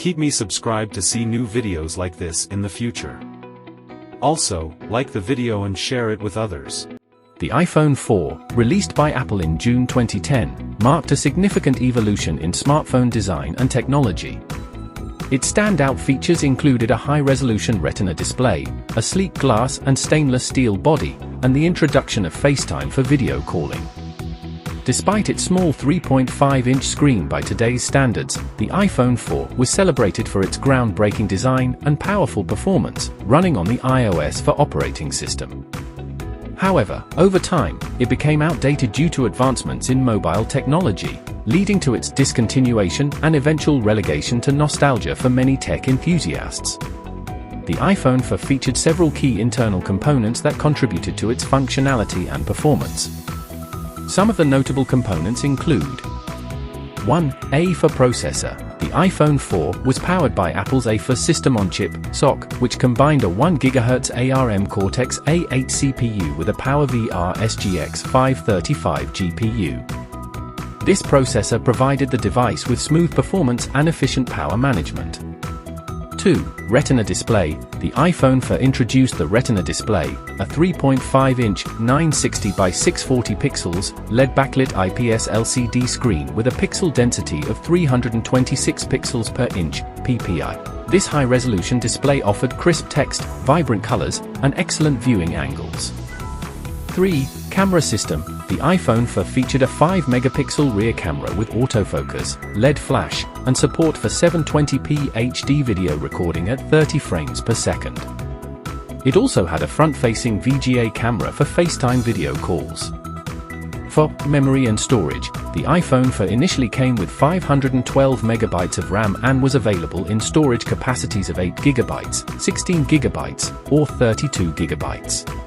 Keep me subscribed to see new videos like this in the future. Also, like the video and share it with others. The iPhone 4, released by Apple in June 2010, marked a significant evolution in smartphone design and technology. Its standout features included a high-resolution Retina display, a sleek glass and stainless steel body, and the introduction of FaceTime for video calling. Despite its small 3.5-inch screen by today's standards, the iPhone 4 was celebrated for its groundbreaking design and powerful performance, running on the iOS 4 operating system. However, over time, it became outdated due to advancements in mobile technology, leading to its discontinuation and eventual relegation to nostalgia for many tech enthusiasts. The iPhone 4 featured several key internal components that contributed to its functionality and performance. Some of the notable components include: 1. A4 processor. The iPhone 4 was powered by Apple's A4 System-on-Chip (SoC), which combined a 1 GHz ARM Cortex-A8 CPU with a PowerVR SGX 535 GPU. This processor provided the device with smooth performance and efficient power management. 2. Retina display. The iPhone 4 introduced the Retina display, a 3.5-inch 960 by 640 pixels LED backlit IPS LCD screen with a pixel density of 326 pixels per inch (ppi). This high-resolution display offered crisp text, vibrant colors, and excellent viewing angles. 3. Camera system. The iPhone 4 featured a 5-megapixel rear camera with autofocus, LED flash, and support for 720p HD video recording at 30 frames per second. It also had a front-facing VGA camera for FaceTime video calls. 4. Memory and storage. The iPhone 4 initially came with 512 megabytes of RAM and was available in storage capacities of 8 GB, 16 GB, or 32 GB.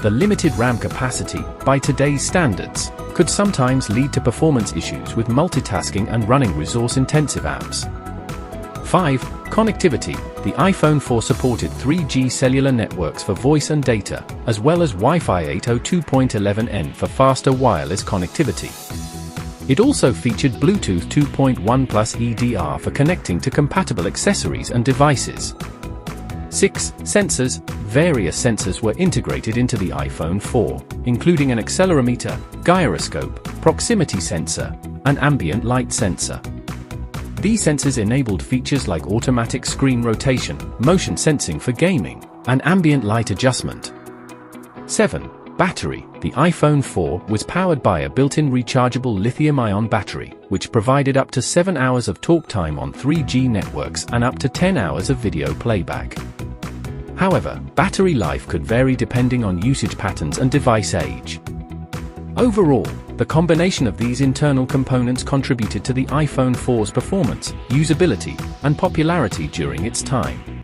The limited RAM capacity, by today's standards, could sometimes lead to performance issues with multitasking and running resource-intensive apps. 5. Connectivity. The iPhone 4 supported 3G cellular networks for voice and data, as well as Wi-Fi 802.11n for faster wireless connectivity. It also featured Bluetooth 2.1 plus EDR for connecting to compatible accessories and devices. 6. Sensors. Various sensors were integrated into the iPhone 4, including an accelerometer, gyroscope, proximity sensor, and ambient light sensor. These sensors enabled features like automatic screen rotation, motion sensing for gaming, and ambient light adjustment. 7. Battery. The iPhone 4 was powered by a built-in rechargeable lithium-ion battery, which provided up to 7 hours of talk time on 3G networks and up to 10 hours of video playback. However, battery life could vary depending on usage patterns and device age. Overall, the combination of these internal components contributed to the iPhone 4's performance, usability, and popularity during its time.